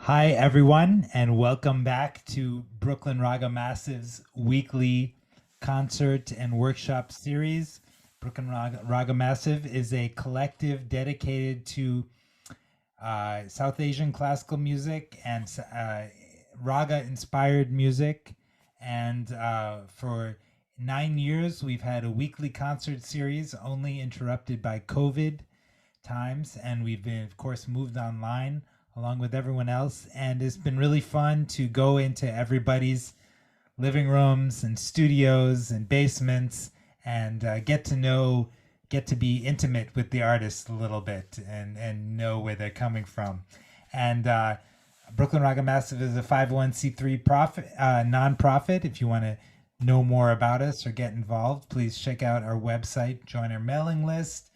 Hi, everyone, and welcome back to Brooklyn Raga Massive's weekly concert and workshop series. Brooklyn Raga Massive is a collective dedicated to South Asian classical music and raga inspired music. And for 9 years, we've had a weekly concert series, only interrupted by COVID times, and we've been, of course, moved online along with everyone else, and it's been really fun to go into everybody's living rooms and studios and basements and get to be intimate with the artists a little bit and know where they're coming from. And Brooklyn Raga Massive is a 501c3 nonprofit. If you want to know more about us or get involved, please check out our website, join our mailing list.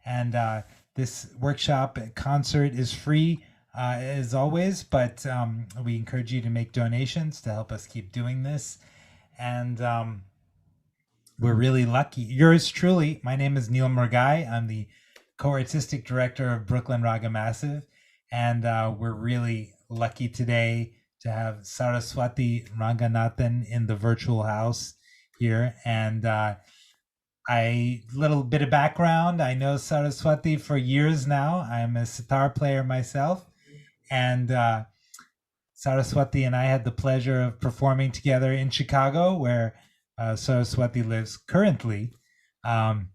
And this workshop concert is free as always, but we encourage you to make donations to help us keep doing this. And we're really lucky. Yours truly, my name is Neil Murgai. I'm the co-artistic director of Brooklyn Raga Massive. And we're really lucky today to have Saraswathi Ranganathan in the virtual house here. And little bit of background. I know Saraswati for years now. I'm a sitar player myself. And Saraswati and I had the pleasure of performing together in Chicago, where Saraswati lives currently, and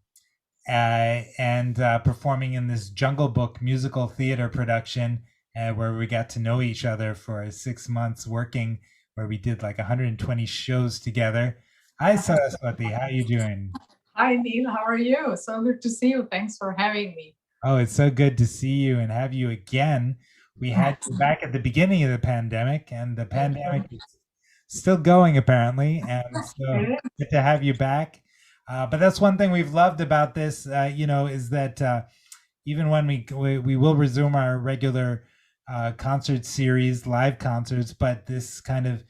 performing in this Jungle Book musical theater production, where we got to know each other for 6 months working, where we did like 120 shows together. Hi, Saraswati. How are you doing? Hi, Neil. How are you? So good to see you. Thanks for having me. Oh, it's so good to see you and have you again. We had you back at the beginning of the pandemic, and the pandemic is still going apparently, and so It good to have you back. But that's one thing we've loved about this, is that even when we will resume our regular concert series, live concerts, but this kind of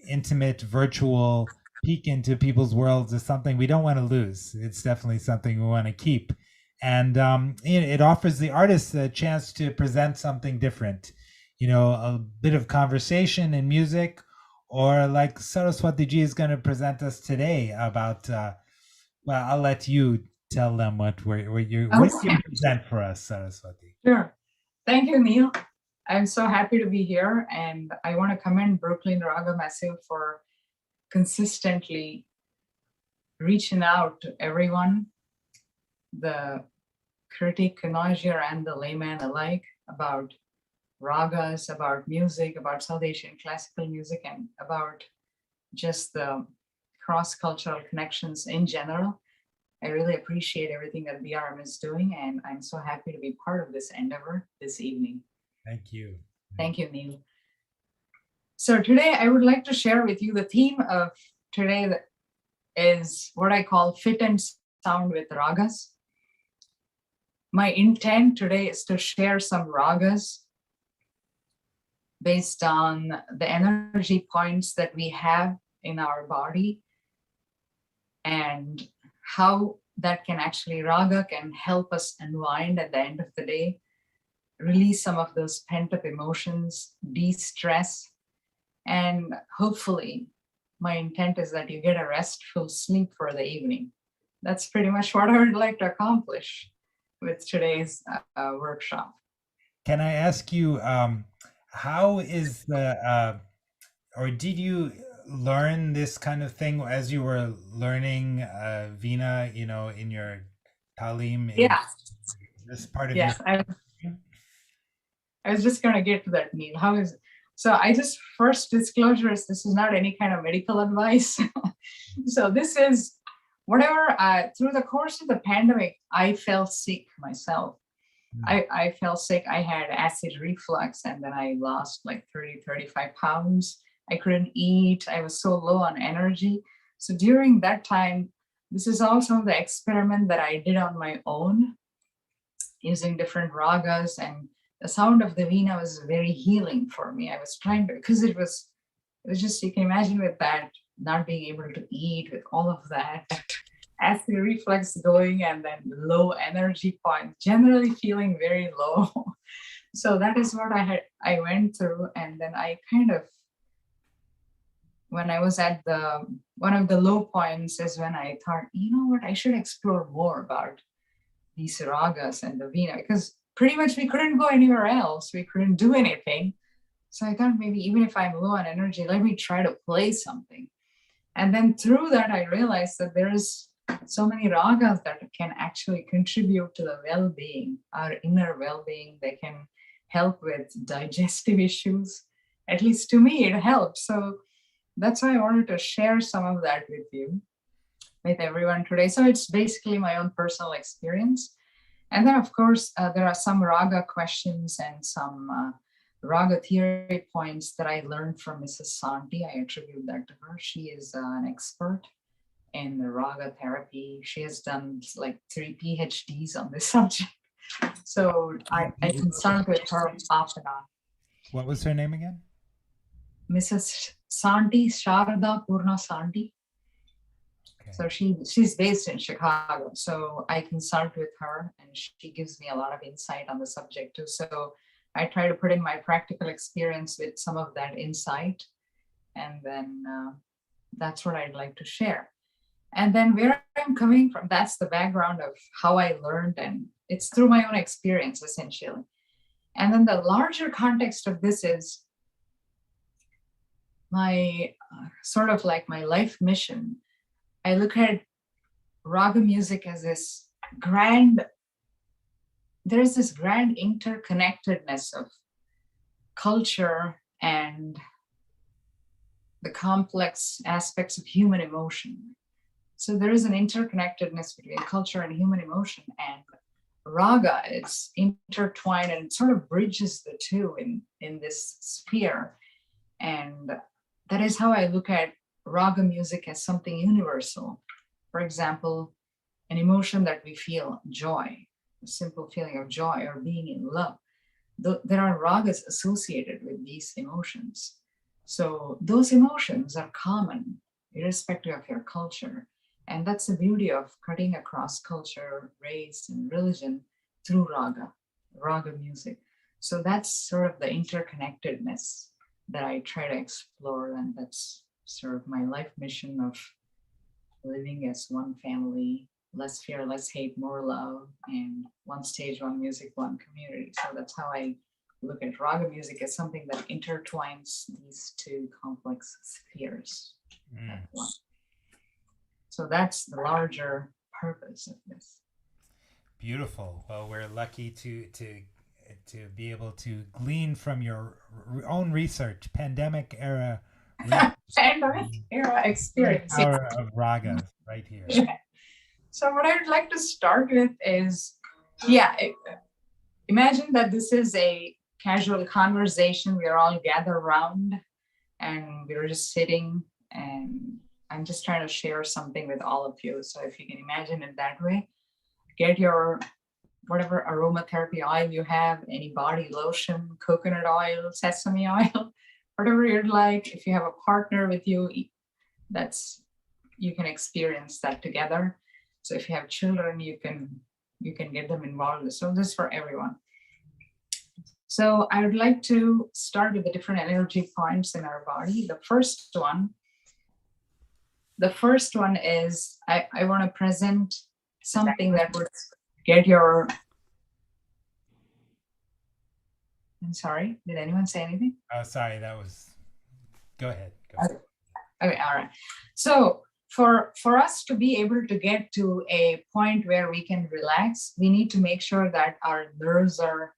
intimate virtual peek into people's worlds is something we don't want to lose. It's definitely something we want to keep. And it offers the artists a chance to present something different, a bit of conversation and music, or like Saraswati ji is going to present us today about, well, I'll let you tell them what was. you present for us, Saraswati. Sure. Thank you, Neil. I'm so happy to be here, and I want to commend Brooklyn Raga Massive for consistently reaching out to everyone, the critic, connoisseur, and the layman alike, about ragas, about music, about South Asian classical music, and about just the cross-cultural connections in general. I really appreciate everything that BRM is doing, and I'm so happy to be part of this endeavor this evening. Thank you. Thank you, Neil. So today I would like to share with you the theme of today that is what I call fit and sound with ragas. My intent today is to share some ragas based on the energy points that we have in our body and how that can actually, raga can help us unwind at the end of the day, release some of those pent-up emotions, de-stress, and hopefully my intent is that you get a restful sleep for the evening. That's pretty much what I would like to accomplish with today's workshop. Can I ask you, how is or did you learn this kind of thing as you were learning Veena, in your Talim, in Yeah. this part of Yes, your. I was just going to get to that, Neil. How is so? I just first disclosure is this is not any kind of medical advice. So this is whatever. Through the course of the pandemic, I fell sick myself. I fell sick. I had acid reflux, and then I lost like 30, 35 pounds. I couldn't eat. I was so low on energy. So during that time, this is also the experiment that I did on my own using different ragas, and the sound of the Veena was very healing for me. I was trying to, because it was just, you can imagine with that, not being able to eat, with all of that, acid reflux going, and then low energy points, generally feeling very low. So that is what I went through. And then I kind of, when I was at the one of the low points is when I thought, you know what, I should explore more about these ragas and the Veena, because pretty much we couldn't go anywhere else. We couldn't do anything. So I thought maybe even if I'm low on energy, let me try to play something. And then through that, I realized that there's so many ragas that can actually contribute to the well-being, our inner well-being. They can help with digestive issues. At least to me, it helps. So that's why I wanted to share some of that with you, with everyone today. So it's basically my own personal experience. And then, of course, there are some raga questions and some raga theory points that I learned from Mrs. Santi. I attribute that to her. She is an expert in raga therapy. She has done like 3 PhDs on this subject. So I consult with her off and on. What was her name again? Mrs. Santi, Sharada Purna Santi. Okay. So she's based in Chicago. So I consult with her and she gives me a lot of insight on the subject too. So I try to put in my practical experience with some of that insight. And then that's what I'd like to share. And then where I'm coming from, that's the background of how I learned. And it's through my own experience, essentially. And then the larger context of this is my sort of like my life mission. I look at raga music as this grand, there's this grand interconnectedness of culture and the complex aspects of human emotion. So there is an interconnectedness between culture and human emotion, and raga is intertwined and sort of bridges the two in this sphere. And that is how I look at raga music as something universal. For example, an emotion that we feel, joy, a simple feeling of joy or being in love. There are ragas associated with these emotions. So those emotions are common, irrespective of your culture. And that's the beauty of cutting across culture, race, and religion through raga music. So that's sort of the interconnectedness that I try to explore. And that's sort of my life mission of living as one family, less fear, less hate, more love, and one stage, one music, one community. So that's how I look at raga music as something that intertwines these two complex spheres. So that's the larger purpose of this. Beautiful. Well, we're lucky to be able to glean from your own research, pandemic era Experience. Power of ragas right here. Yeah. So what I'd like to start with is, imagine that this is a casual conversation. We're all gathered around and we're just sitting, and I'm just trying to share something with all of you. So if you can imagine it that way, get your whatever aromatherapy oil you have, any body lotion, coconut oil, sesame oil, whatever you'd like. If you have a partner with you, you can experience that together. So if you have children, you can get them involved. So this is for everyone. So I would like to start with the different energy points in our body. The first one is I want to present something that would get your. I'm sorry, did anyone say anything? Oh, sorry, that was. Go ahead. Okay, all right. So for us to be able to get to a point where we can relax, we need to make sure that our nerves are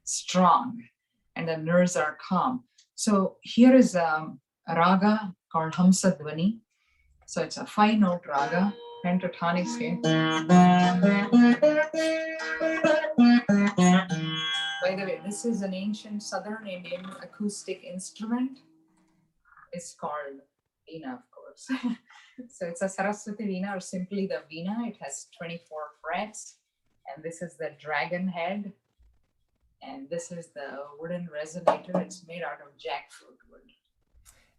strong and the nerves are calm. So here is a raga called Hamsa Dvani. So it's a 5-note raga, pentatonic scale. By the way, this is an ancient Southern Indian acoustic instrument. It's called Veena, of course. So it's a Saraswathi Veena, or simply the Veena. It has 24 frets, and this is the dragon head, and this is the wooden resonator. It's made out of jackfruit wood.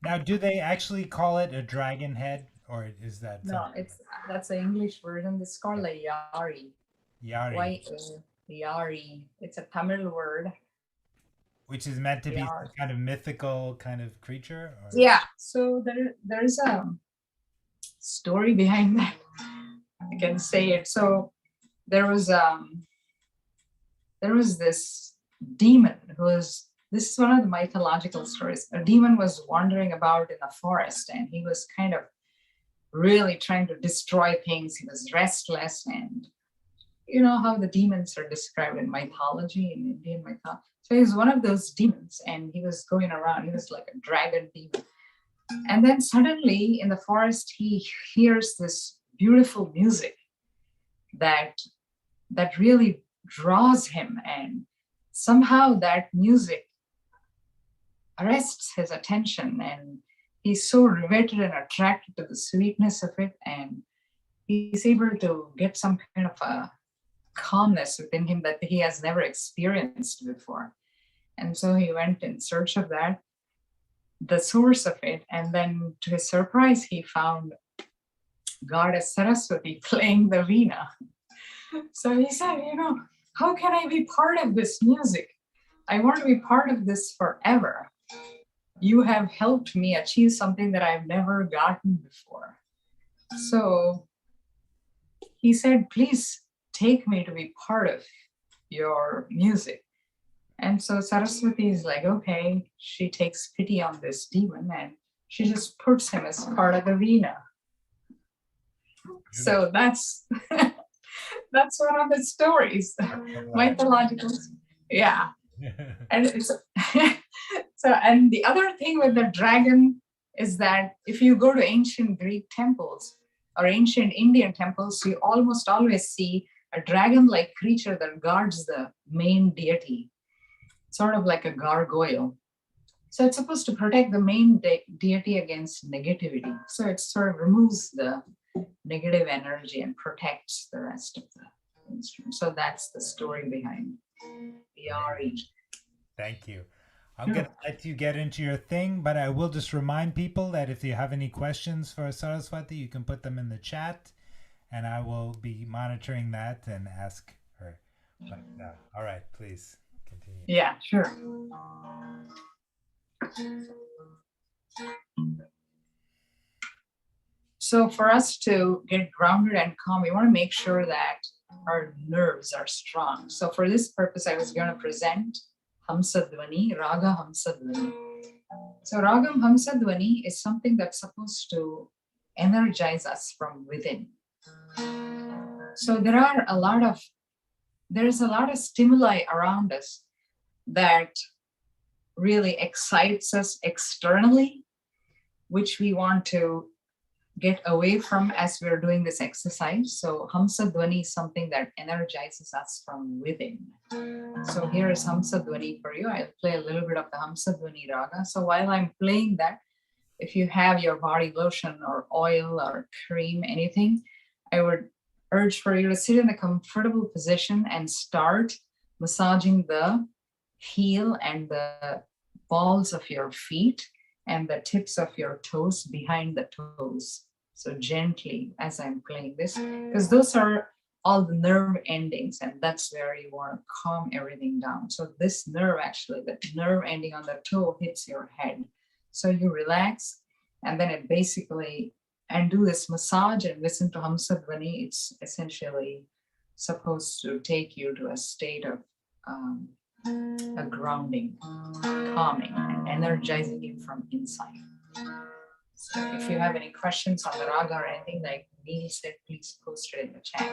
Now, do they actually call it a dragon head, or is that no? That's the English version. It's called a yari. Yari. Yari. It's a Tamil word. which is meant to They be are. some kind of mythical kind of creature? Or? Yeah. So there's a story behind that. I can say it. So there was this demon who was, this is one of the mythological stories. A demon was wandering about in the forest, and he was kind of really trying to destroy things. He was restless, and you know how the demons are described in mythology, in Indian mythology. So he's one of those demons, and he was going around. He was like a dragon demon. And then suddenly in the forest, he hears this beautiful music that really draws him, and somehow that music arrests his attention, and he's so riveted and attracted to the sweetness of it, and he's able to get some kind of a calmness within him that he has never experienced before. And so he went in search of that, the source of it, and then to his surprise, he found goddess Saraswati playing the Veena. So he said, you know, how can I be part of this music? I want to be part of this forever. You have helped me achieve something that I've never gotten before. So he said, please take me to be part of your music. And so Saraswati is like, okay, she takes pity on this demon, and she just puts him as part of the Veena. So that's that's one of the stories, mythological. Yeah. And it's so, and the other thing with the dragon is that if you go to ancient Greek temples or ancient Indian temples, you almost always see a dragon-like creature that guards the main deity, sort of like a gargoyle. So it's supposed to protect the main deity against negativity. So it sort of removes the negative energy and protects the rest of the instrument. So that's the story behind BRM. Thank you. I'm going to let you get into your thing, but I will just remind people that if you have any questions for Saraswati, you can put them in the chat, and I will be monitoring that and ask her. But, all right, please continue. Yeah, sure. So for us to get grounded and calm, we want to make sure that our nerves are strong. So for this purpose, I was going to present Hamsadvani, Raga Hamsadvani. So Ragam Hamsadvani is something that's supposed to energize us from within. So there's a lot of stimuli around us that really excites us externally, which we want to get away from as we're doing this exercise. So Hamsadvani is something that energizes us from within. So here is Hamsadvani for you. I'll play a little bit of the Hamsadvani Raga. So while I'm playing that, if you have your body lotion or oil or cream, anything, I would urge for you to sit in a comfortable position and start massaging the heel and the balls of your feet and the tips of your toes behind the toes. So gently as I'm playing this, because those are all the nerve endings, and that's where you want to calm everything down. So this nerve, actually, the nerve ending on the toe hits your head. So you relax, and then it basically, and do this massage and listen to Hamsadvani. It's essentially supposed to take you to a state of a grounding, calming, and energizing you from inside. So if you have any questions on the raga or anything, like Neil said, please post it in the chat.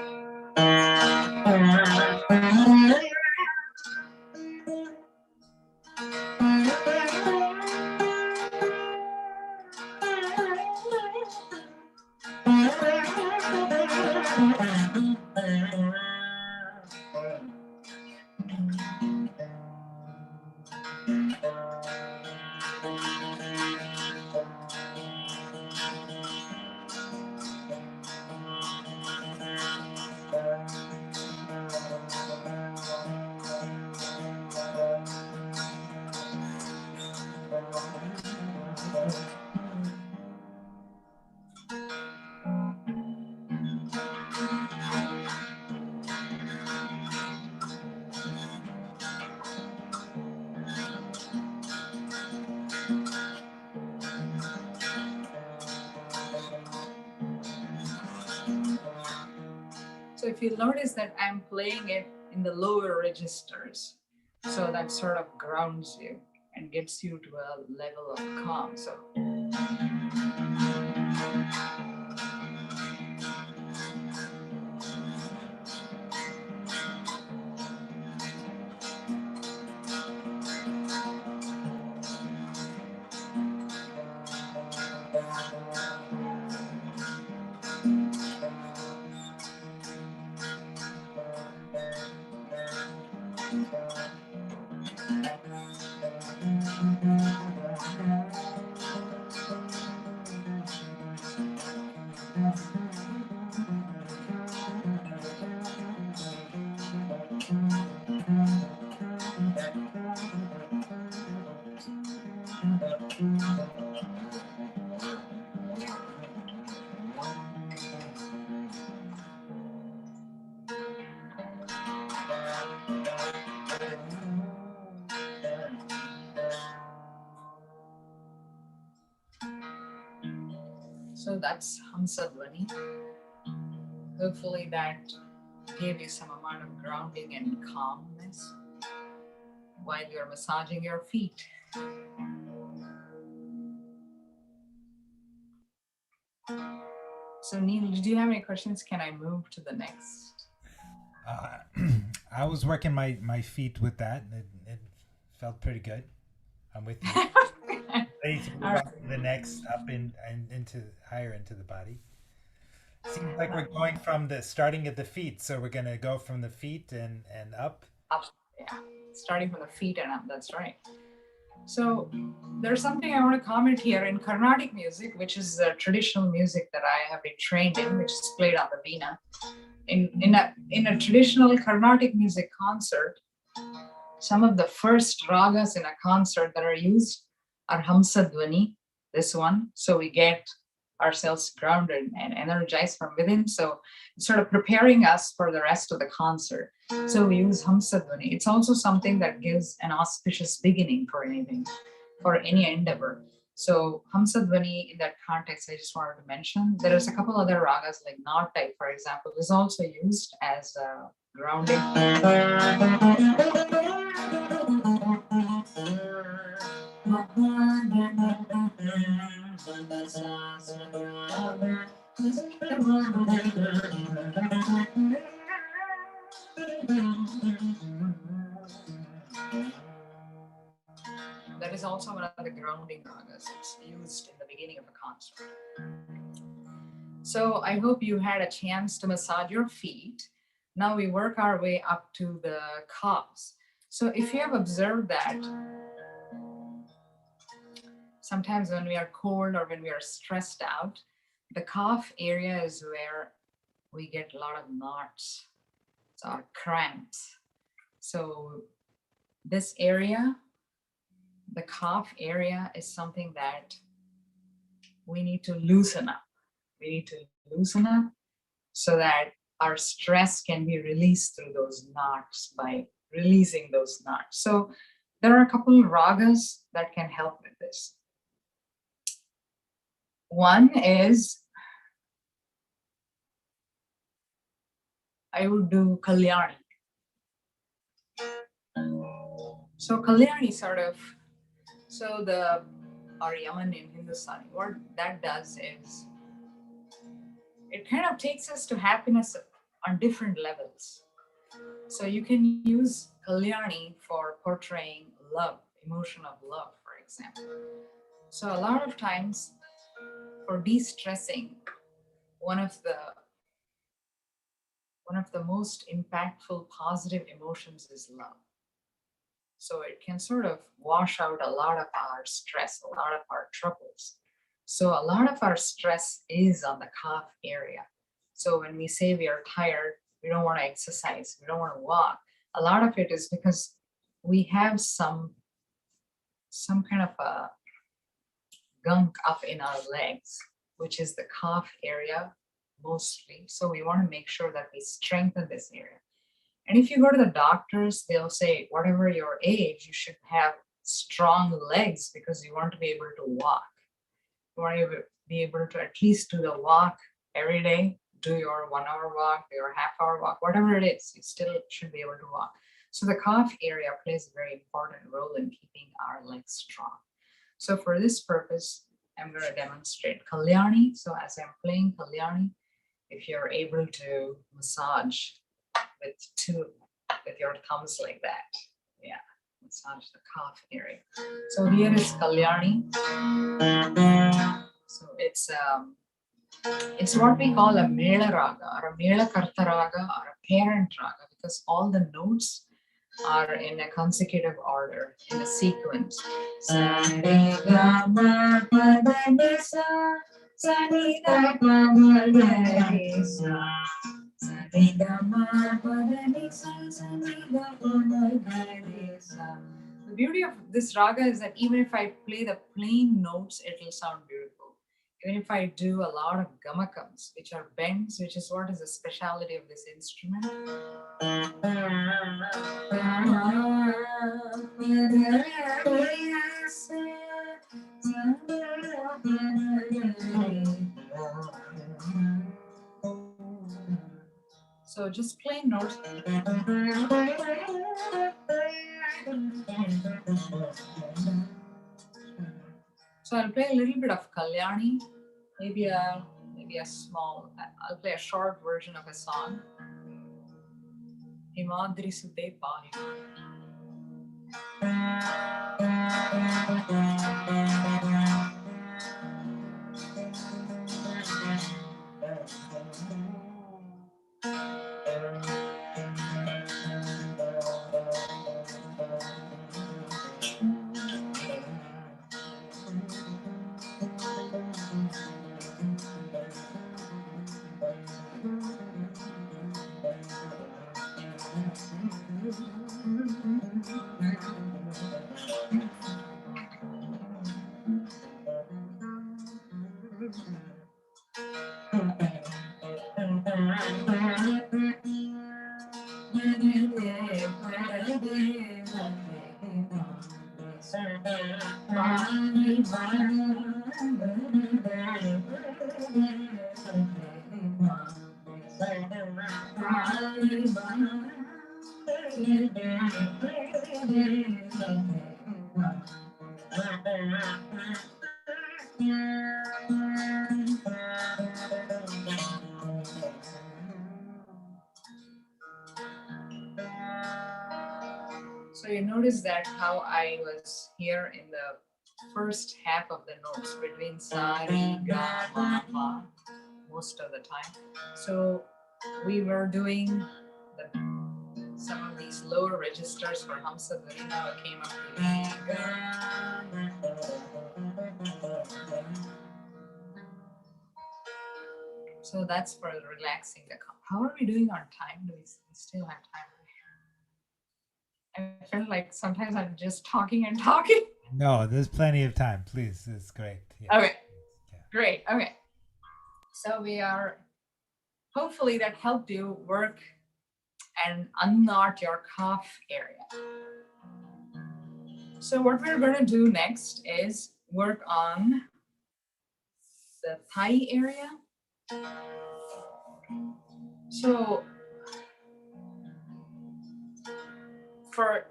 if you notice that I'm playing it in the lower registers, so that sort of grounds you and gets you to a level of calm. So that's Hamsadvani. Hopefully that gave you some amount of grounding and calmness while you're massaging your feet. So Neil, did you have any questions? Can I move to the next? I was working my feet with that, and it felt pretty good. I'm with you. Ready to move on to the next, up and into higher into the body. Seems like we're going from the starting at the feet, so we're gonna go from the feet and up. Up, yeah, starting from the feet and up. That's right. So there's something I want to comment here. In Carnatic music, which is the traditional music that I have been trained in, which is played on the Veena. In a traditional Carnatic music concert, some of the first ragas in a concert that are used are Hamsadvani, this one. So we get ourselves grounded and energized from within. So it's sort of preparing us for the rest of the concert. So we use Hamsadvani. It's also something that gives an auspicious beginning for anything, for any endeavor. So Hamsadvani, in that context, I just wanted to mention. There is a couple other ragas like knot type, for example, is also used as grounding. That is also one of the grounding ragas. It's used in the beginning of a concert. So I hope you had a chance to massage your feet. Now we work our way up to the calves. So if you have observed that, sometimes when we are cold or when we are stressed out, the calf area is where we get a lot of knots or cramps. So this area, the calf area, is something that we need to loosen up. We need to loosen up so that our stress can be released through those knots by releasing those knots. So there are a couple of ragas that can help with this. One is, I would do Kalyani. So Kalyani or Yaman in Hindustani, what that does is, it kind of takes us to happiness on different levels. So you can use Kalyani for portraying love, emotion of love, for example. So a lot of times for de-stressing, one of the most impactful positive emotions is love. So it can sort of wash out a lot of our stress, a lot of our troubles. So a lot of our stress is on the calf area. So when we say we are tired, we don't want to exercise, we don't want to walk, a lot of it is because we have some kind of a gunk up in our legs, which is the calf area mostly. So we want to make sure that we strengthen this area. And if you go to the doctors, they'll say, whatever your age, you should have strong legs because you want to be able to walk. You want to be able to at least do the walk every day, do your 1 hour walk, your half-hour walk, whatever it is, you still should be able to walk. So the calf area plays a very important role in keeping our legs strong. So for this purpose, I'm going to demonstrate Kalyani. So as I'm playing Kalyani, if you're able to massage with your thumbs like that, yeah, massage the calf area. So here is Kalyani. So it's what we call a Mela Raga or a Mela Karta Raga or a parent Raga, because all the notes are in a consecutive order, in a sequence. The beauty of this raga is that even if I play the plain notes, it will sound beautiful. Even if I do a lot of gamakams, which are bends, which is what is the speciality of this instrument. So just plain notes. So I'll play a little bit of Kalyani, maybe a small. I'll play a short version of a song. Himadri Sute Pahi. So you notice that how I was here in the first half of the notes between sa, re, ga, ma, pa most of the time. So we were doing some of these lower registers for Hamsa Veena came up to re, ga. So that's for relaxing the calf. How are we doing on time? Do we still have time? I feel like sometimes I'm just talking and talking. No, there's plenty of time. Please, it's great. Yeah. Okay, yeah. Great. Okay, so we are. Hopefully that helped you work and unknot your calf area. So what we're going to do next is work on the thigh area. So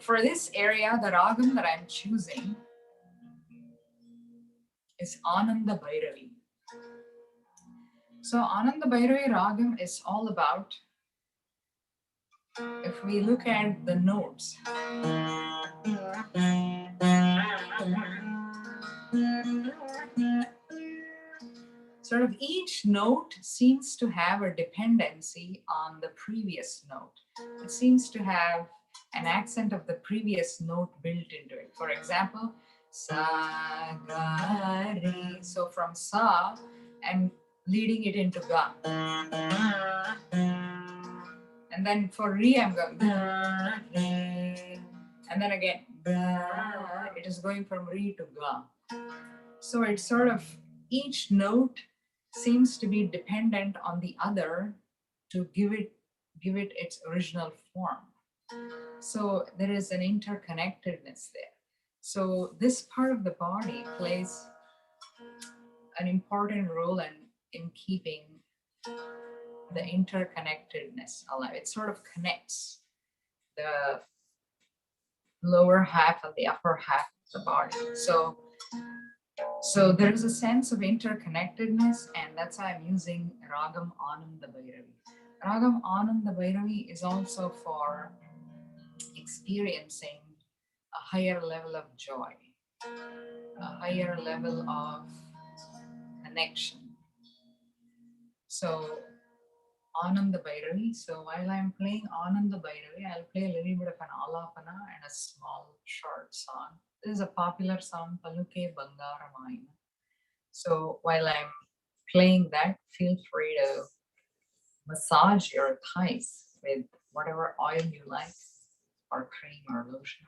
for this area, the ragam that I'm choosing is Ananda Bhairavi. So Ananda Bhairavi ragam is all about, if we look at the notes, sort of each note seems to have a dependency on the previous note. It seems to have an accent of the previous note built into it. For example, sa, ga, re. So from sa, I'm leading it into ga. And then for re, I'm going ga, re. And then again, ga. It is going from re to ga. So it's sort of, each note seems to be dependent on the other to give it its original form. So there is an interconnectedness there. So this part of the body plays an important role in keeping the interconnectedness alive. It sort of connects the lower half and the upper half of the body. So there is a sense of interconnectedness, and that's why I'm using Ragam Ananda Bhairavi. Ragam Ananda Bhairavi is also for experiencing a higher level of joy, a higher level of connection. So Ananda Bhairavi. So while I'm playing Ananda Bhairavi, I'll play a little bit of an alapana and a small short song. This is a popular song, Paluke Bangaramaya. So while I'm playing that, feel free to massage your thighs with whatever oil you like, or cream or lotion.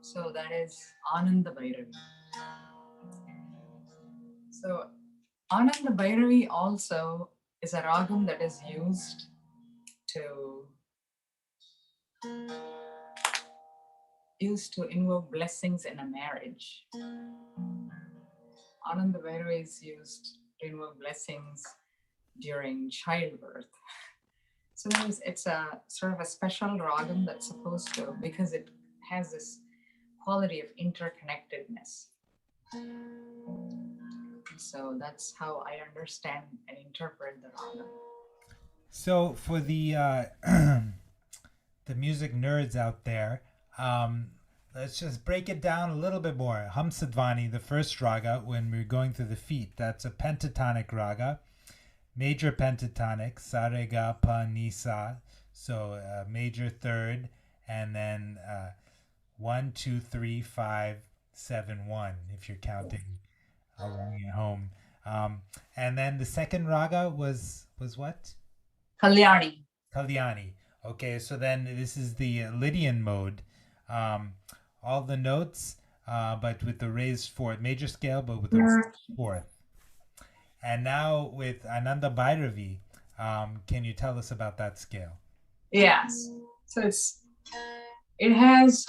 So that is Ananda Bhairavi. So Ananda Bhairavi also is a ragam that is used to invoke blessings in a marriage. Ananda Bhairavi is used to invoke blessings during childbirth. So it's a sort of a special ragam that's supposed to, because it has this quality of interconnectedness. So that's how I understand and interpret the raga. So for the the music nerds out there, let's just break it down a little bit more. Hamsadvani, the first raga, when we're going through the feet, that's a pentatonic raga, major pentatonic, sa re ga pa ni sa, so major third, and then 1 2 3 5 7 1 if you're counting along at home. And then the second raga was what? Kalyani. Kalyani. Okay, so then this is the Lydian mode. All the notes, but with the raised fourth, major scale, but with the raised fourth. And now with Ananda Bhairavi, can you tell us about that scale? Yes. So it has,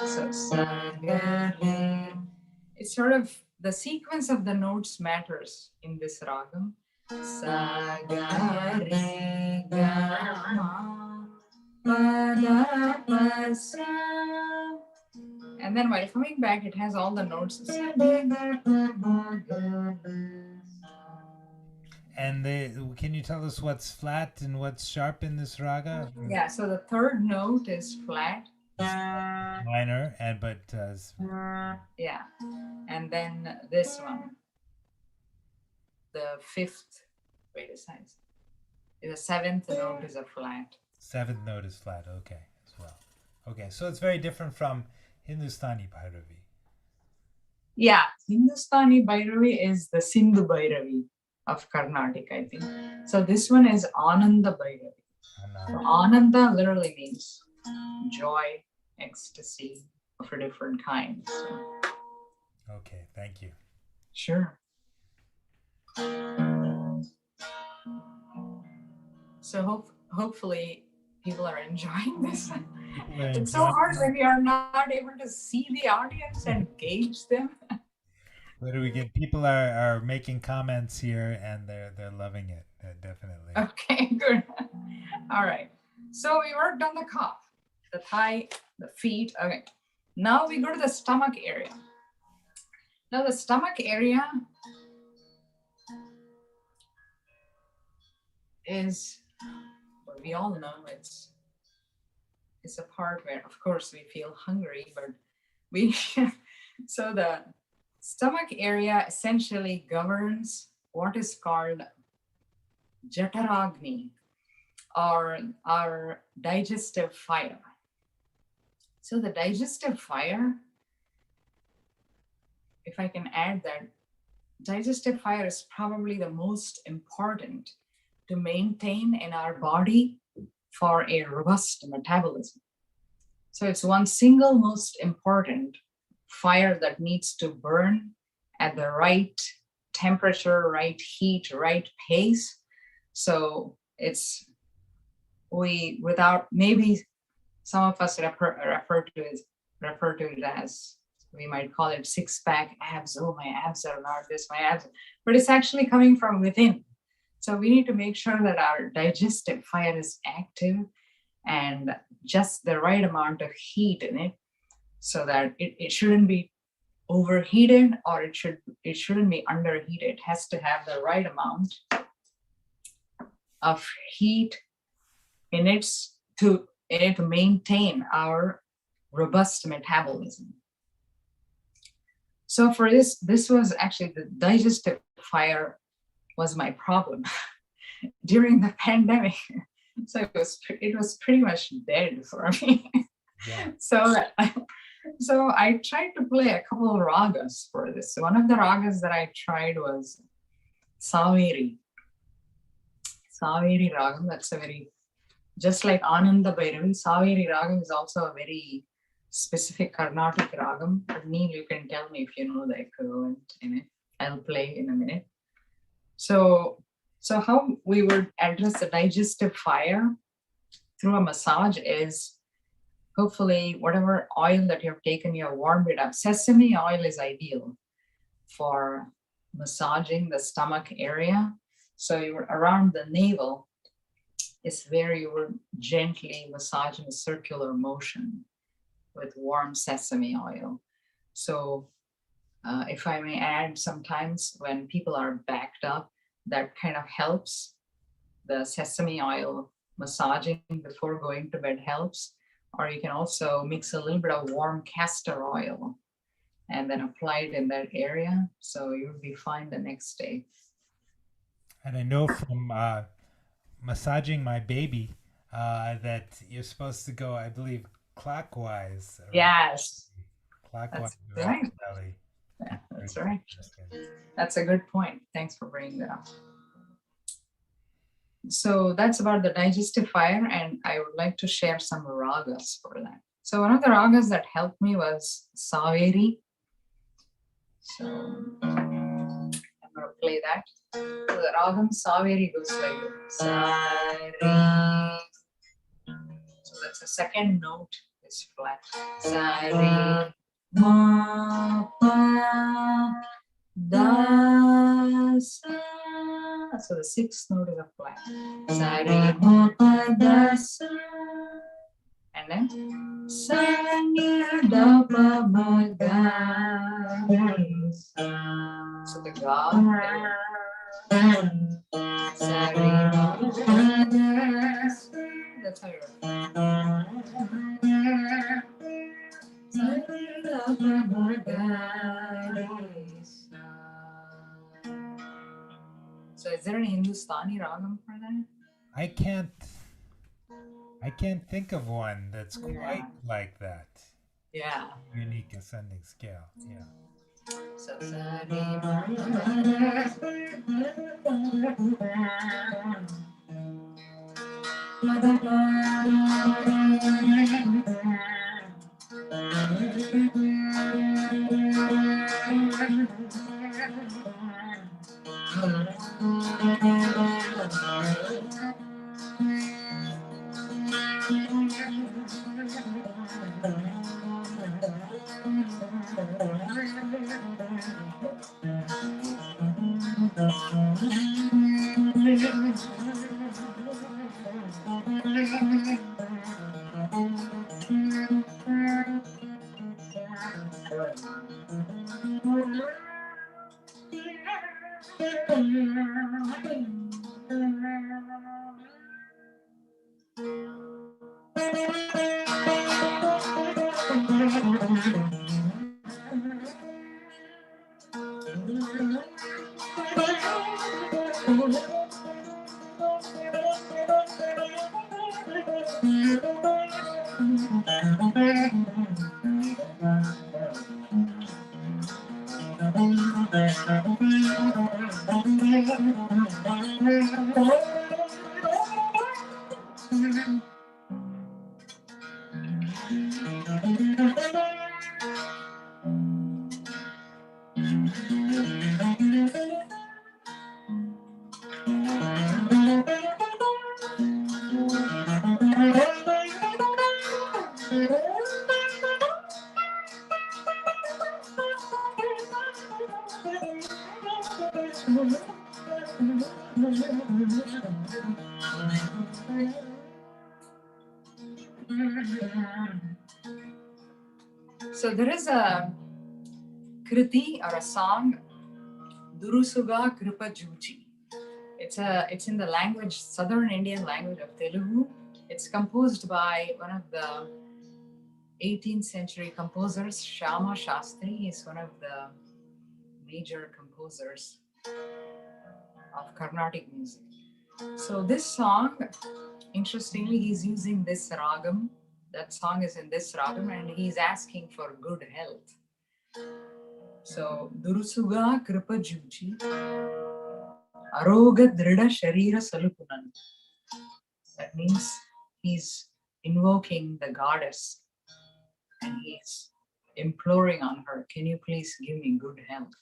it's sort of, the sequence of the notes matters in this ragam. Sa ga re ga ma pa da pa sa. And then while coming back, it has all the notes. And can you tell us what's flat and what's sharp in this raga? Yeah, so the third note is flat. Minor, yeah, and then this one, the fifth, wait a second, the seventh note is a flat. Seventh note is flat, okay, as well. Okay, so it's very different from Hindustani Bhairavi. Yeah, Hindustani Bhairavi is the Sindhu Bhairavi of Carnatic, I think. So this one is Ananda Bhairavi. So Ananda literally means joy, ecstasy of a different kind. So. Okay, thank you. Sure. So hopefully people are enjoying this. It's so hard when you are not able to see the audience and gauge them. What do we get? People are making comments here and they're loving it, definitely. Okay, good. All right. So we worked on the calf, the thigh, the feet. Okay. Now we go to the stomach area. Now the stomach area is, well, we all know it's a part where, of course, we feel hungry, but so the stomach area essentially governs what is called Jataragni, or our digestive fire. So the digestive fire, if I can add that, digestive fire is probably the most important to maintain in our body for a robust metabolism. So it's one single most important fire that needs to burn at the right temperature, right heat, right pace. So it's, without, maybe some of us refer to it as, we might call it six-pack abs. Oh, my abs are not this, my abs, but it's actually coming from within. So we need to make sure that our digestive fire is active and just the right amount of heat in it, so that it shouldn't be overheated, or it shouldn't be underheated. It has to have the right amount of heat in it to maintain our robust metabolism. So for this was actually, the digestive fire was my problem during the pandemic. So it was pretty much dead for me. Yeah. So I tried to play a couple of ragas for this. One of the ragas that I tried was Saveri. Saveri ragam, that's a very, just like Ananda Bhairavi, Saveri ragam is also a very specific Carnatic ragam. Neil, you can tell me if you know the equivalent in it. I'll play in a minute. So how we would address the digestive fire through a massage is, hopefully whatever oil that you have taken, you have warmed it up. Sesame oil is ideal for massaging the stomach area. So you were around the navel, is where you would gently massage in a circular motion with warm sesame oil. So if I may add, sometimes when people are backed up, that kind of helps. The sesame oil massaging before going to bed helps. Or you can also mix a little bit of warm castor oil and then apply it in that area. So you'll be fine the next day. And I know from massaging my baby that you're supposed to go, I believe, clockwise. Yes, Clockwise that's around right. the belly. Yeah, Very that's right. interesting. That's a good point. Thanks for bringing that up. So that's about the digestive fire, and I would like to share some ragas for that. So one of the ragas that helped me was Saveri. So I'm going to play that. So the ragam Saveri goes like this. Sari. So that's the second note is flat. Sari. Ma pa da sa. So the sixth note is a flat. Sari ma pa da sa. And then sa ni da pa ma ga. So the ga. Sari ma pa da sa. That's how you So is there any Hindustani ragam for that? I can't think of one that's quite like that. Yeah. Unique ascending scale. Yeah. So So there is a kriti or a song, Durusuga Kripa Juchi. It's in the language, Southern Indian language of Telugu. It's composed by one of the 18th century composers, Shyama Shastri is one of the major composers of Carnatic music. So this song, interestingly, he's using this ragam. That song is in this ragam, and he's asking for good health. So Durusuga Kripa Juchi Aroga Drida Sharira Salupunan. That means he's invoking the goddess and he's imploring on her, can you please give me good health?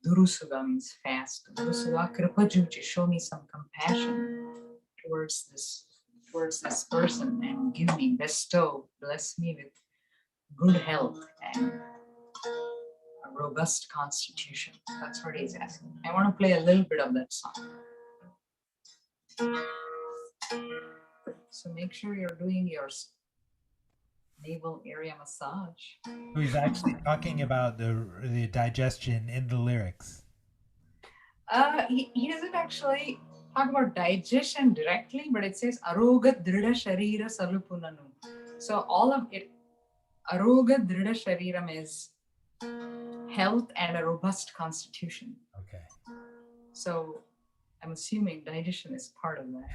Durusuga means fast. Durusuga Kripa Juchi, show me some compassion towards this person and give me, bless me with good health and a robust constitution. That's what he's asking. I want to play a little bit of that song. So make sure you're doing your navel area massage. So he's actually talking about the digestion in the lyrics. He doesn't actually talk about digestion directly, but it says aroga drida sharira salupunanu. So all of it, aroga drida shariram is health and a robust constitution. Okay. So I'm assuming digestion is part of that.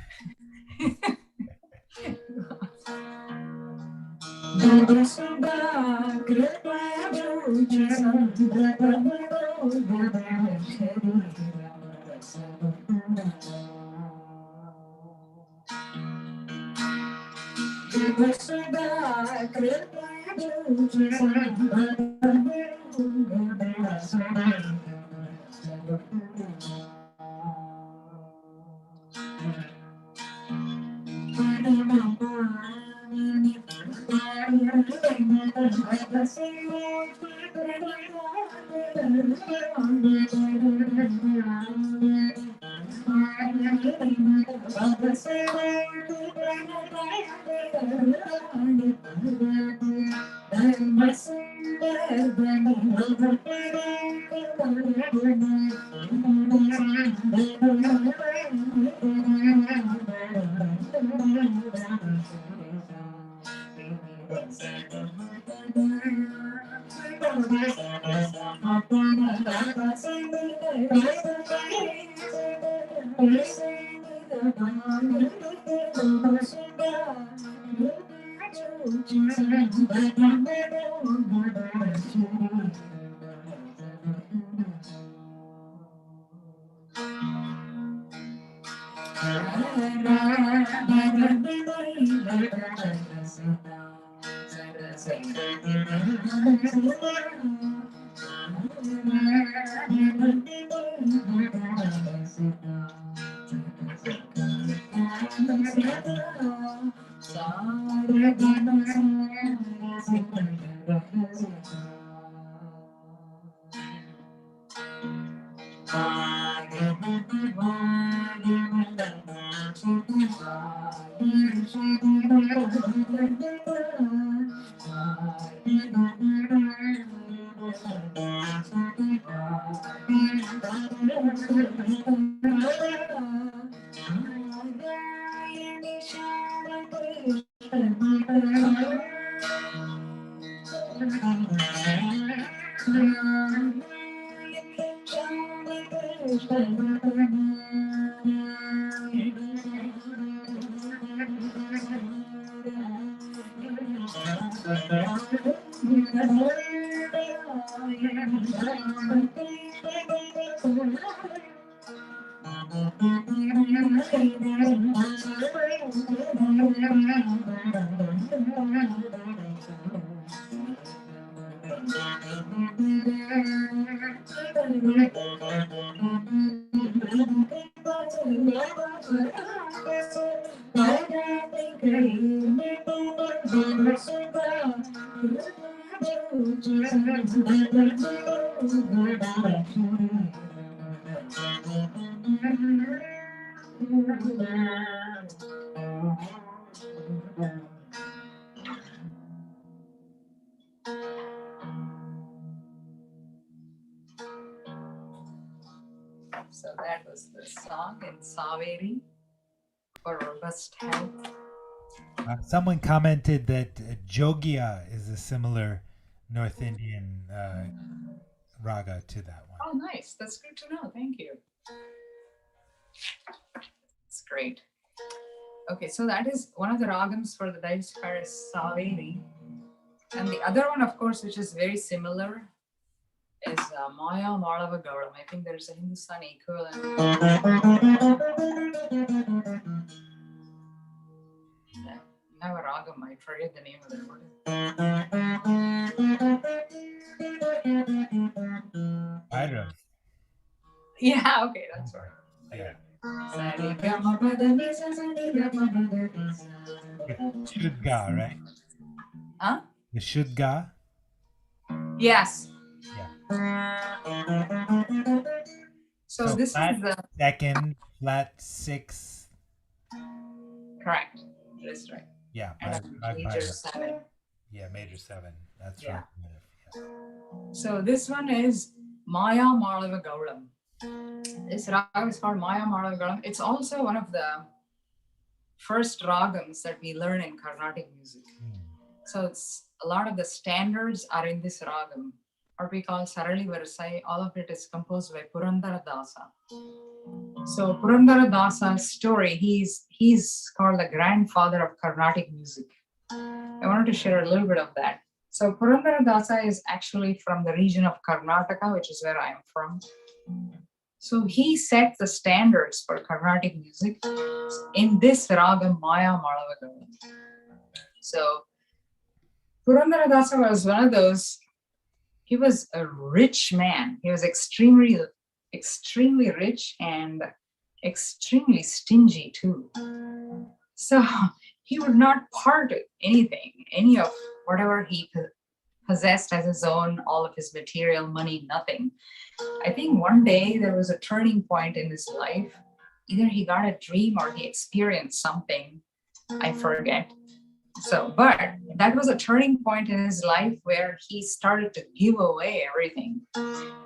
So that was the song in Saveri for robust health. Someone commented that Jogia is a similar North Indian raga to that one. Oh, nice. That's good to know. Thank you. That's great. Okay, so that is one of the ragams for the Daivskar is Saveri. And the other one, of course, which is very similar, is Maya Malava Gauram. I think there's a Hindustani equivalent. I have a ragam, I forget the name of it. Bhairav. Yeah, okay, that's right. Yeah. Yeah. Shudga, right? Huh? The Shudga. Yes. Yeah. So this flat is the second, flat six, Correct. That's right. Yeah, And a major 7. yeah, major 7. That's Yeah. right. Yes. So this one is Maya Malava Gaulam. This raga is called Maya Malava Gaulam. It's also one of the first ragams that we learn in Carnatic music. So it's a lot of the standards are in this ragam, or we call Sarali Varsai. All of it is composed by Purandara Dasa. So Purandara Dasa's story, he's called the grandfather of Carnatic music. I wanted to share a little bit of that. So Purandara Dasa is actually from the region of Karnataka, which is where I am from. So he set the standards for Carnatic music in this raga Maya Malavagalam. So Purandara Dasa was one of those, he was a rich man. He was extremely rich and extremely stingy too. So he would not part with anything, any of whatever he possessed as his own, all of his material, money, nothing. I think one day there was a turning point in his life. Either he got a dream or he experienced something. I forget. So, but that was a turning point in his life where he started to give away everything.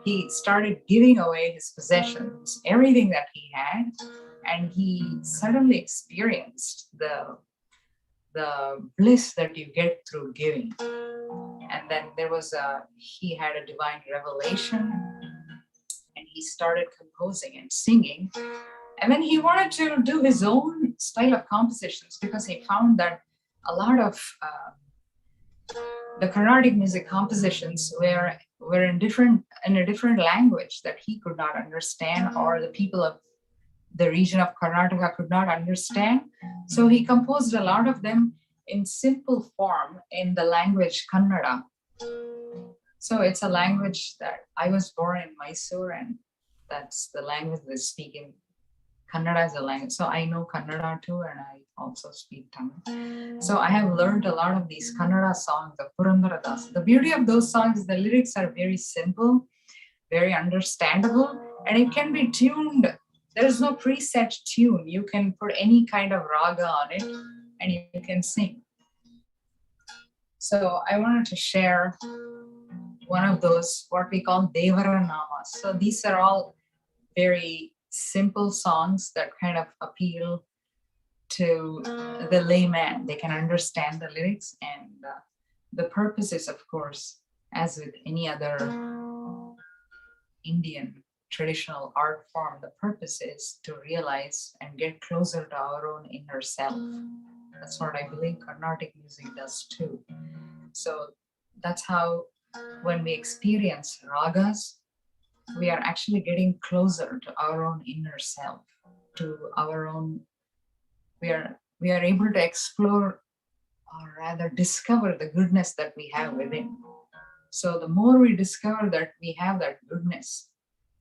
He started giving away his possessions, everything that he had, and he suddenly experienced the bliss that you get through giving. And then he had a divine revelation, and he started composing and singing. And then he wanted to do his own style of compositions because he found that a lot of the Carnatic music compositions were in a different language that he could not understand, or the people of the region of Karnataka could not understand. So he composed a lot of them in simple form in the language Kannada. So it's a language that I was born in Mysore, and that's the language they speak in. Kannada is a language. So I know Kannada too, and I also speak Tamil. So I have learned a lot of these Kannada songs of Purandara Das. The beauty of those songs is the lyrics are very simple, very understandable, and it can be tuned. There is no preset tune. You can put any kind of raga on it and you can sing. So I wanted to share one of those, what we call Devara Namas. So these are all very simple songs that kind of appeal to the layman. They can understand the lyrics, and the purpose is, of course, as with any other Indian traditional art form, the purpose is to realize and get closer to our own inner self. That's what I believe Carnatic music does too. So that's how when we experience ragas, we are actually getting closer to our own inner self, to our own, we are able to explore, or rather discover, the goodness that we have within. So the more we discover that we have that goodness,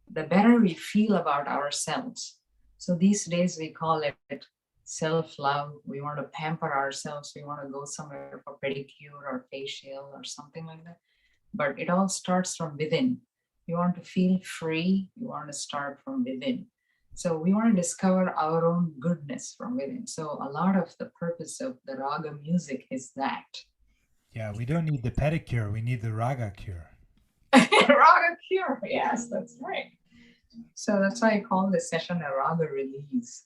the better we feel about ourselves. So these days we call it self-love. We want to pamper ourselves. We want to go somewhere for pedicure or facial or something like that. But it all starts from within. You want to feel free. You want to start from within. So we want to discover our own goodness from within. So a lot of the purpose of the raga music is that. Yeah, we don't need the pedicure. We need the raga cure. Raga cure. Yes, that's right. So that's why I call this session a raga release.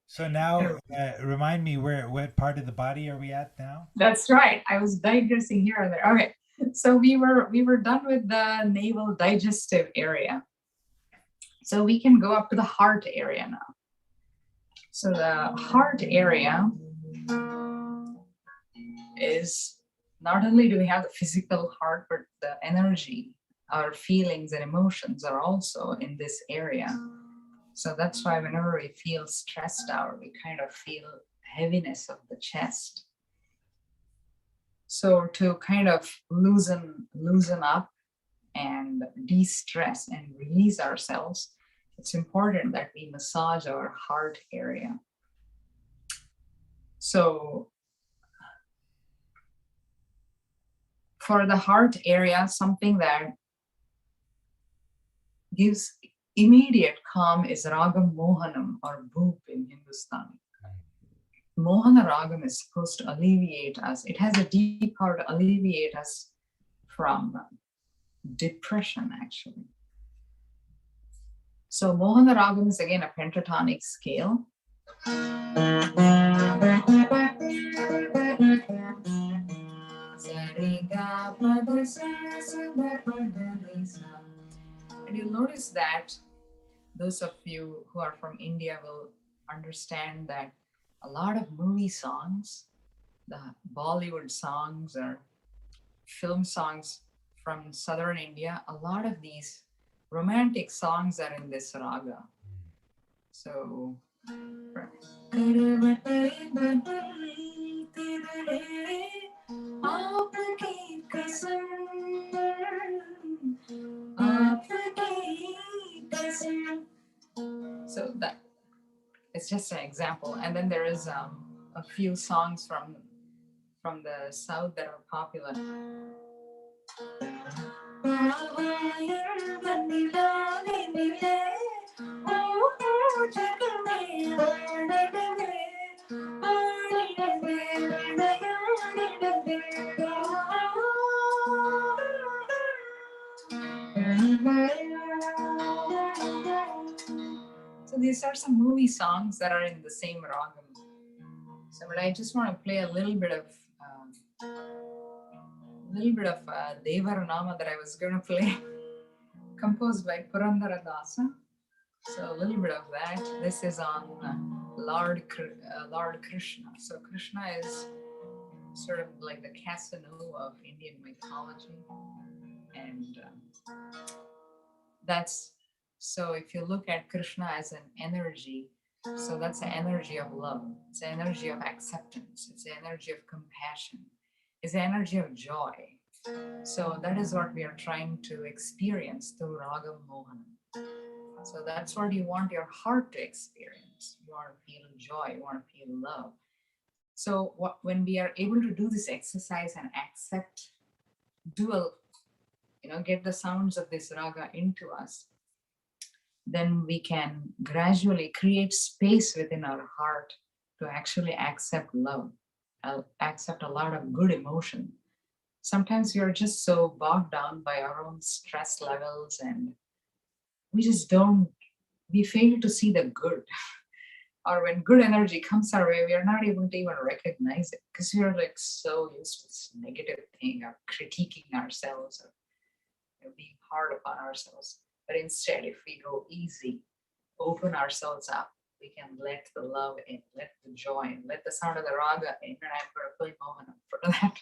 So now, remind me, what part of the body are we at now? That's right. I was digressing here and there. Okay, so we were done with the navel digestive area. So we can go up to the heart area now. So the heart area is, not only do we have the physical heart, but the energy, our feelings and emotions are also in this area. So that's why whenever we feel stressed out, we kind of feel heaviness of the chest. So to kind of loosen up and de-stress and release ourselves, it's important that we massage our heart area. So for the heart area, something that gives immediate calm is Ragam Mohanam, or Bhoop in Hindustani. Mohana Ragam is supposed to alleviate us. It has a deep power to alleviate us from depression, actually. So Mohana Ragam is again a pentatonic scale. And you'll notice that those of you who are from India will understand that a lot of movie songs, the Bollywood songs or film songs from southern India, a lot of these romantic songs are in this raga. So so that it's just an example. And then there is a few songs from the south that are popular. So these are some movie songs that are in the same ragam. So, but I just want to play a little bit of Devaranama that I was going to play, composed by Purandara Dasa. So a little bit of that. This is on Lord Krishna. So Krishna is sort of like the Casanova of Indian mythology, and that's so. If you look at Krishna as an energy, so that's the energy of love. It's the energy of acceptance. It's the energy of compassion. It's the energy of joy. So that is what we are trying to experience through Ragam Mohanam. So that's what you want your heart to experience. You want to feel joy, you want to feel love. So when we are able to do this exercise and accept, get the sounds of this raga into us, then we can gradually create space within our heart to actually accept love, accept a lot of good emotion. Sometimes we are just so bogged down by our own stress levels, and we fail to see the good. Or when good energy comes our way, we are not able to even recognize it because we are like so used to this negative thing of critiquing ourselves or being hard upon ourselves. But instead, if we go easy, open ourselves up, we can let the love in, let the joy in, let the sound of the raga in, and I'm going to play Mohanam for that.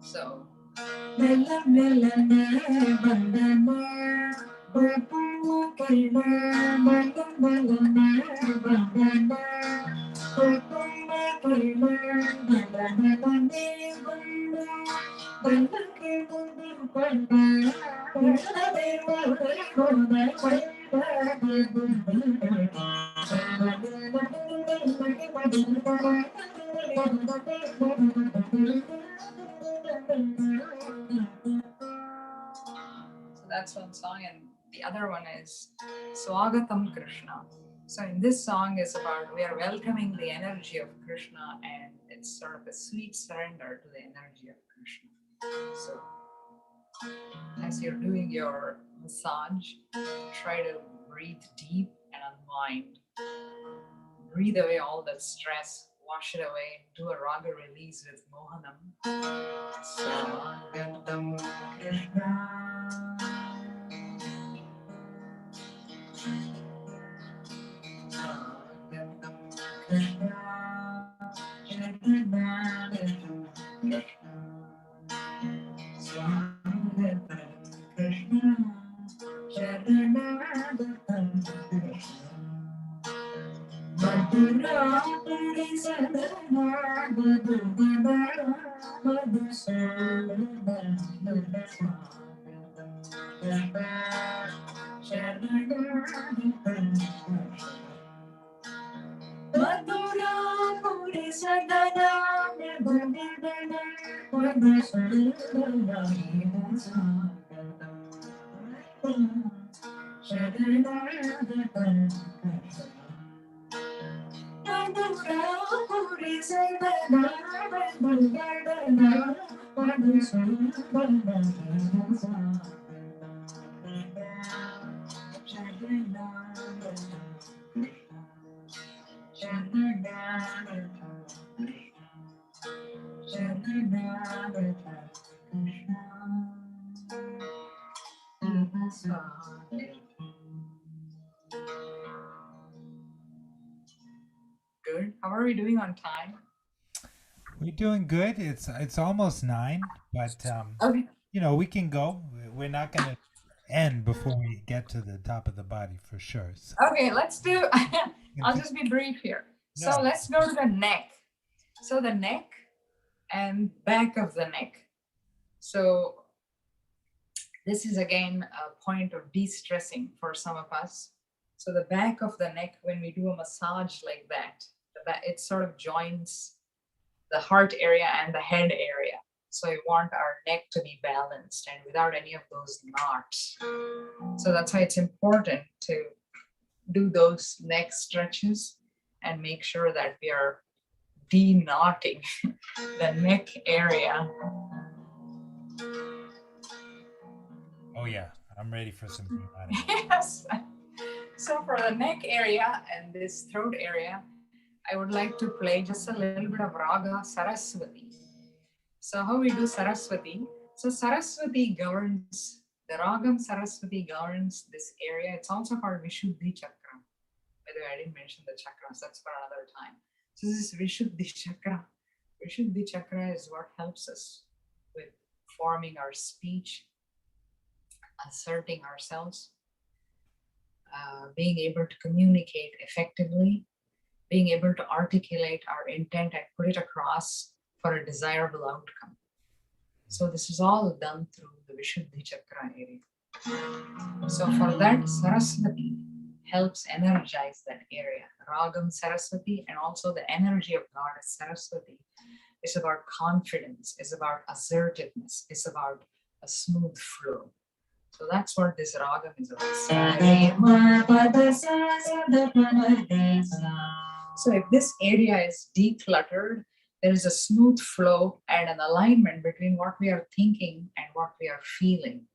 So that's one song, and the other one is Swagatam Krishna. So in this song is about we are welcoming the energy of Krishna, and it's sort of a sweet surrender to the energy of Krishna. So as you're doing your massage, try to breathe deep and unwind. Breathe away all that stress, wash it away, do a raga release with Mohanam. Swagatam Krishna. Good. How are we doing on time? We're doing good. It's almost 9, but Okay. we can go. We're not gonna end before we get to the top of the body for sure. So, Okay, let's do, I'll just be brief here. So no, let's go to the neck. So the neck and back of the neck. So this is again a point of de-stressing for some of us. So the back of the neck, when we do a massage like that, it sort of joins the heart area and the head area. So we want our neck to be balanced and without any of those knots. So that's why it's important to do those neck stretches and make sure that we are de-knotting the neck area. oh yeah, I'm ready for some de-knotting. Yes. So for the neck area and this throat area, I would like to play just a little bit of Raga Saraswati. So how we do Saraswati? So Saraswati governs, the Ragam Saraswati governs this area. It's also called Vishuddhi Chakra. By the way, I didn't mention the chakras, that's for another time. So this is Vishuddhi Chakra. Vishuddhi Chakra is what helps us with forming our speech, asserting ourselves, being able to communicate effectively, being able to articulate our intent and put it across for a desirable outcome. So this is all done through the Vishuddhi Chakra area. So for that, Saraswati helps energize that area. Ragam Saraswati, and also the energy of Goddess Saraswati is about confidence, is about assertiveness, is about a smooth flow. So that's what this ragam is about. So if this area is decluttered, there is a smooth flow and an alignment between what we are thinking and what we are feeling.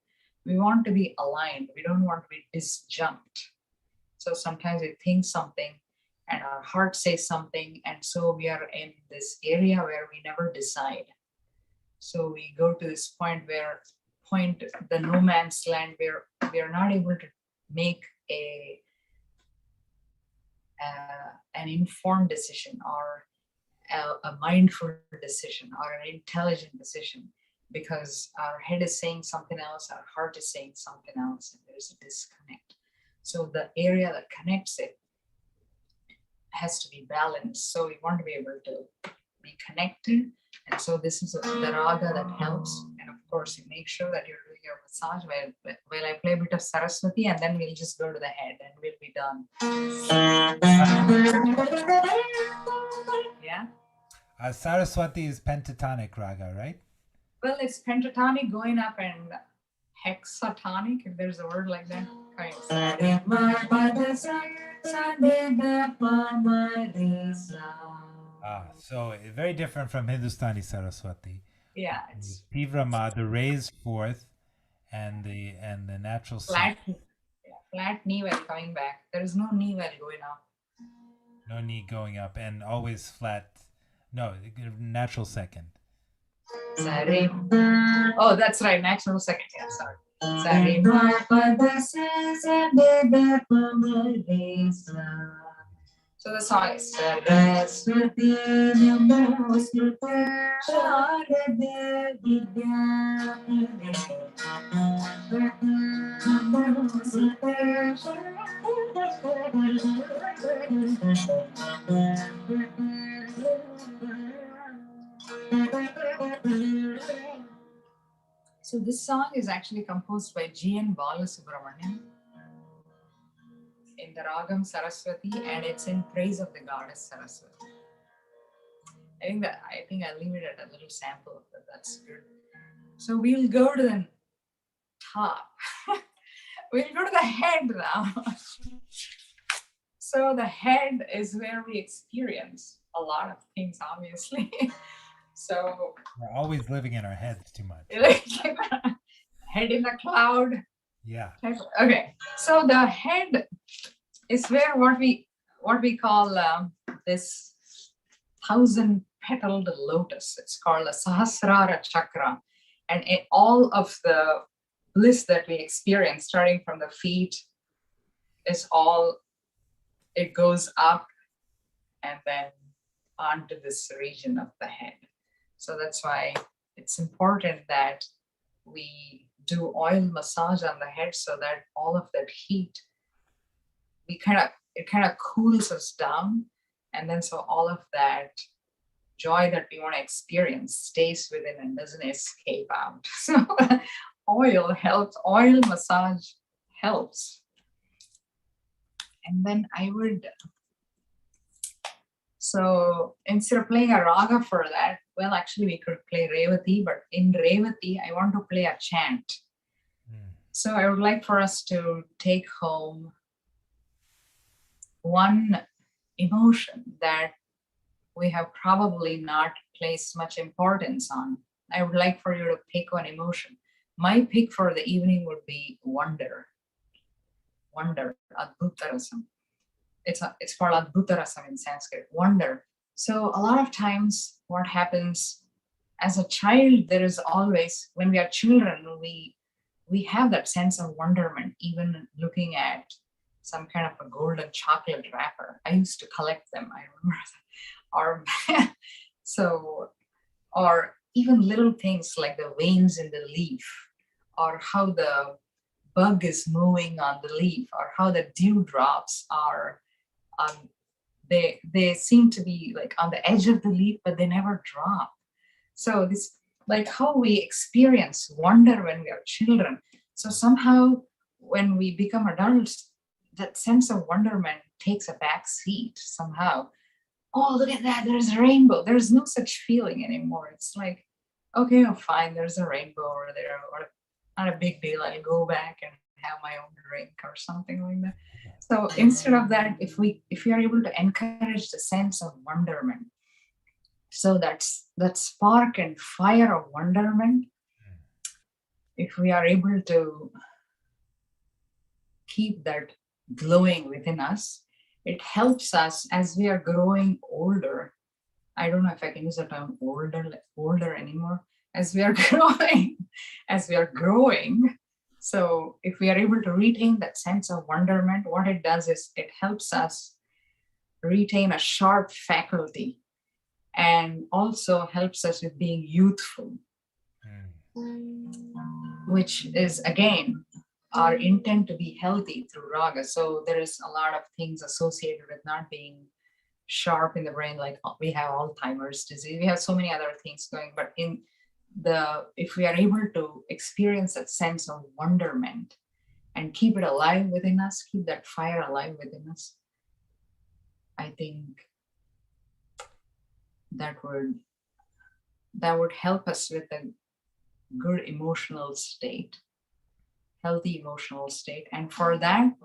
We want to be aligned. We don't want to be disjunct. So sometimes we think something and our heart says something, and so we are in this area where we never decide. So we go to this point, the no man's land, where we are not able to make an informed decision or a mindful decision or an intelligent decision, because our head is saying something else, our heart is saying something else, and there's a disconnect. So the area that connects it has to be balanced. So we want to be able to be connected. And so this is the raga that helps. And of course, you make sure that you're doing your massage while I play a bit of Saraswati, and then we'll just go to the head and we'll be done. Yeah. Saraswati is pentatonic raga, right? Well, it's pentatonic going up and hexatonic, if there's a word like that. So very different from Hindustani Saraswati. Yeah, it's Tivrama, the raised fourth, and the natural flat knee while coming back. There is no knee while going up. No knee going up, and always flat. No, natural second. Sorry. Oh, that's right, natural second. Yeah, sorry. Sorry. So the song is Saraswati So this song is actually composed by G.N. Balasubramanian in the Ragam Saraswati, and it's in praise of the goddess Saraswati. I think I'll leave it at a little sample, but that's good. So we'll go to the top. We'll go to the head now. So the head is where we experience a lot of things, obviously. So we're always living in our heads too much. Head in the cloud. Yeah. Okay. So the head is where what we call this 1,000-petaled lotus. It's called a Sahasrara Chakra, and all of the bliss that we experience, starting from the feet, it goes up and then onto this region of the head. So that's why it's important that we do oil massage on the head, so that all of that heat, it kind of cools us down, and then so all of that joy that we want to experience stays within and doesn't escape out. So oil massage helps. And then so instead of playing a raga for that, well, actually we could play Revati, but in Revati, I want to play a chant. So I would like for us to take home one emotion that we have probably not placed much importance on. I would like for you to pick one emotion. My pick for the evening would be wonder. Wonder, Adbhutarasam. It's called Adbhutarasam in Sanskrit, wonder. So a lot of times what happens as a child, there is always, when we are children, we have that sense of wonderment, even looking at some kind of a golden chocolate wrapper. I used to collect them, I remember that. Or even little things like the veins in the leaf, or how the bug is moving on the leaf, or how the dewdrops are, they seem to be like on the edge of the leaf, but they never drop. So this, like how we experience wonder when we are children. So somehow when we become adults, that sense of wonderment takes a back seat somehow. Oh, look at that, there's a rainbow. There's no such feeling anymore. It's like, okay, oh, fine, there's a rainbow over there, or not a big deal. I'll go back and have my own drink or something like that. So instead of that, if we are able to encourage the sense of wonderment, so that spark and fire of wonderment, if we are able to keep that glowing within us, it helps us as we are growing older. I don't know if I can use the term older anymore. As we are growing. So if we are able to retain that sense of wonderment, what it does is it helps us retain a sharp faculty, and also helps us with being youthful, which is again our intent to be healthy through raga. So there is a lot of things associated with not being sharp in the brain, like we have Alzheimer's disease, we have so many other things going, but if we are able to experience that sense of wonderment and keep it alive within us, keep that fire alive within us, I think that would help us with a good emotional state, healthy emotional state. And for that,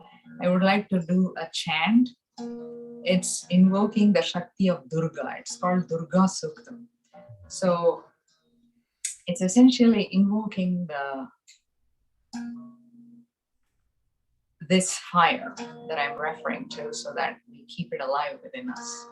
I would like to do a chant. It's invoking the Shakti of Durga. It's called Durga Suktam. So it's essentially invoking this fire that I'm referring to, so that we keep it alive within us.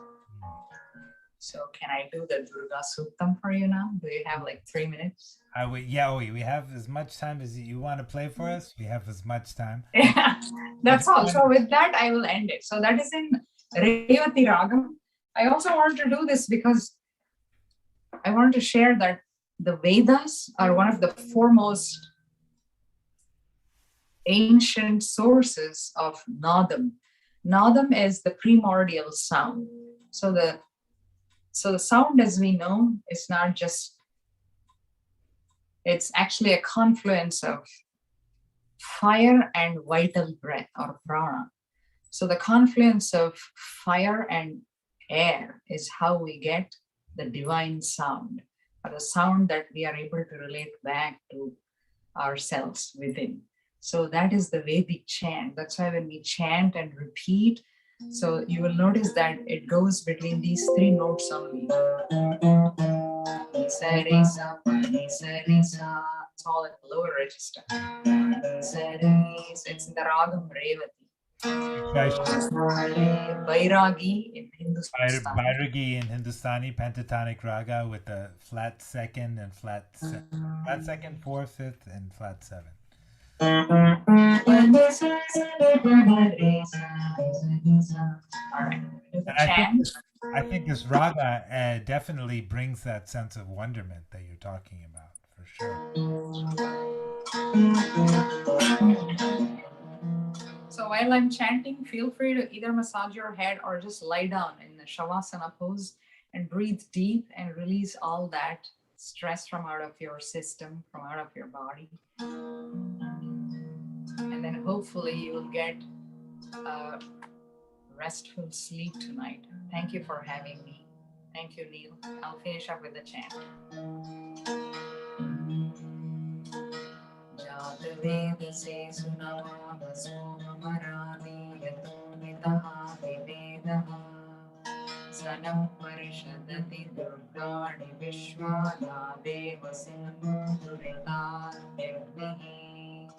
So can I do the Durga Suktam for you now? Do you have like 3 minutes? We have as much time as you want to play for us. We have as much time. Yeah, that's all. So with that, I will end it. So that is in Revati Ragam. I also want to do this because I want to share that the Vedas are one of the foremost ancient sources of Nadam. Nadam is the primordial sound. So the sound, as we know, is not just It's actually a confluence of fire and vital breath or prana. So the confluence of fire and air is how we get the divine sound, or the sound that we are able to relate back to ourselves within. So that is the Vedic chant. That's why when we chant and repeat, so you will notice that it goes between these three notes only. It's all in the lower register. It's in the Ragam Revati. Bairagi in Hindustani. Bairagi in Hindustani, pentatonic raga with a flat second and flat second, fourth, fifth, and flat seven. Alright. And I think this raga definitely brings that sense of wonderment that you're talking about, for sure. So while I'm chanting, feel free to either massage your head or just lie down in the Shavasana pose and breathe deep and release all that stress from out of your system, from out of your body. And then hopefully you will get a restful sleep tonight. Thank you for having me. Thank you, Neil. I'll finish up with the chant. Sanam Parishadati Durgani Vishwada Deva Sindhu Durita Devnihi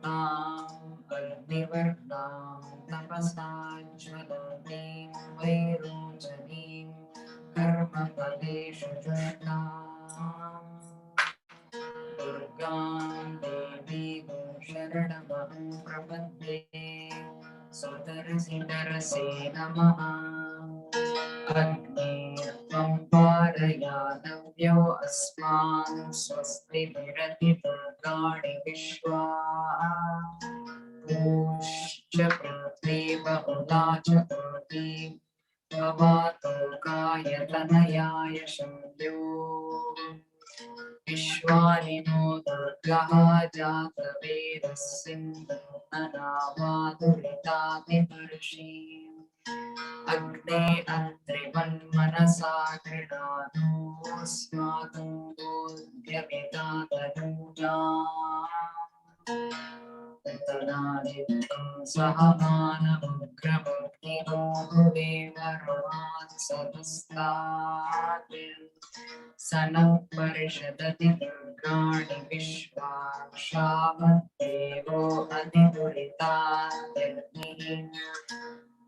Tam Agnivarnam Tapasajvalatim Vairojanim Karma Padeshu Jnatam Durgam Devi Sharanamaham Prabhade Sudarasi Darase Namaha Agni Parayadavyo Asman Swasti Virati Durgani Vishwa Pushya Prithvi Bahulacha Durgi Bhavato Kaya Tanayaya Shambhyo Vishwanino Durgaha Jata Veda Sindhu Nanavadurita Viparshi Agne Atrivan Manasa Kridano Smatum Bodhyavita Tanuja Tadaditam Sahamana Mukramuknido Bhudevarat Sadastat Sanam Parishadati Durgani Vishwa Shavat Devo Adidurita Devnihi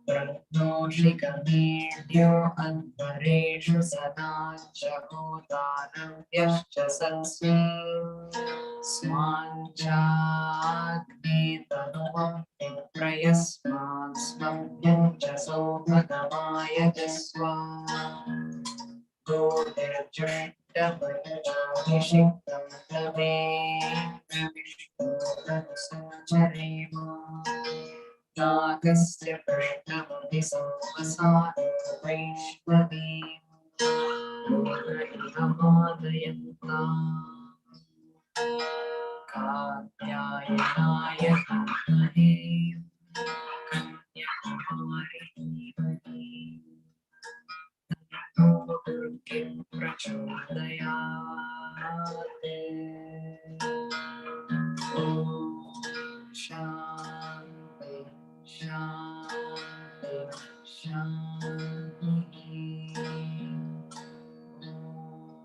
Prajnoshikamiryo Antareshu Sadachakotanam Yascha Satsvi Smanchagni Tanuvam Viprayasman Svamyam Chaso Bhagavaya Jaswa Godirjundamajishikam Tave Vishnu Sanacharema Nagasya Prashnavati Samvasana Vaishnavi Namadayanta Katyayaya Kamahe Kanyakumari Durgim Prachodayate Om Shanti Shanti Shanti Om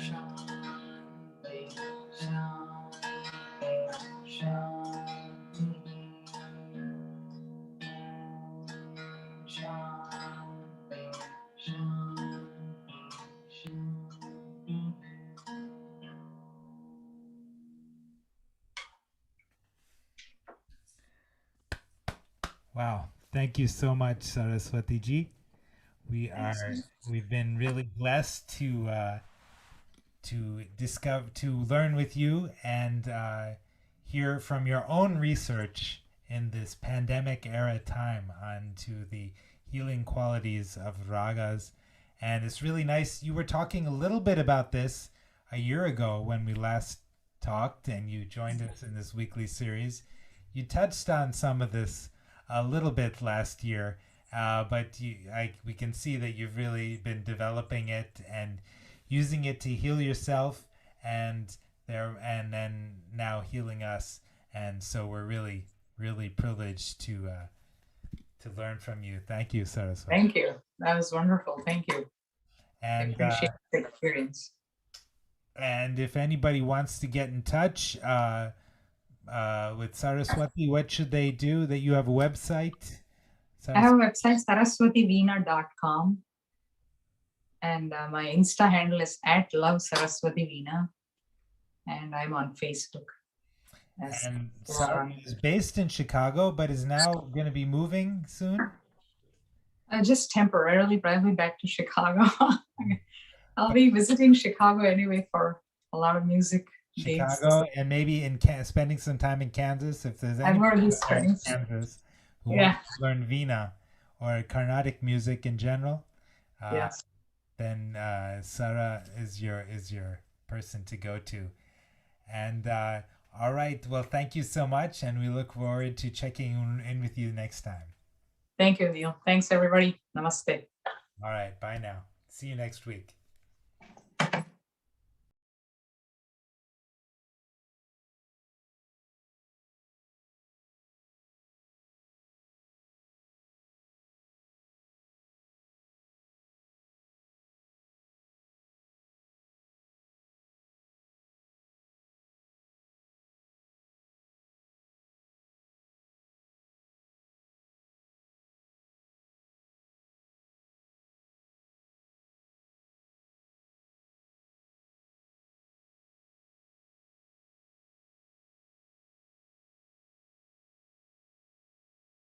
Shanti Shanti Shanti Shanti Wow. Thank you so much, Saraswati ji. We've been really blessed to discover, to learn with you and hear from your own research in this pandemic era time onto the healing qualities of ragas. And it's really nice. You were talking a little bit about this a year ago when we last talked and you joined us in this weekly series. You touched on some of this a little bit last year, but we can see that you've really been developing it and using it to heal yourself and then now healing us. And so we're really, really privileged to learn from you. Thank you, Saraswati. Thank you. That was wonderful. Thank you. I And appreciate the experience. and if anybody wants to get in touch with Saraswati, what should they do? That you have a website? I have a website, saraswativeena.com. And my Insta handle is @lovesaraswativeena. And I'm on Facebook. And Sarah is based in Chicago, but is now going to be moving soon? Just temporarily, probably back to Chicago. I'll be visiting Chicago anyway for a lot of music. Chicago dates. and maybe spending some time in Kansas if there's I've anyone already in started. Kansas who wants to learn Veena or Carnatic music in general. Yes. Then Sarah is your person to go to. And all right, well, thank you so much, and we look forward to checking in with you next time. Thank you, Neil. Thanks, everybody. Namaste. All right, bye now. See you next week.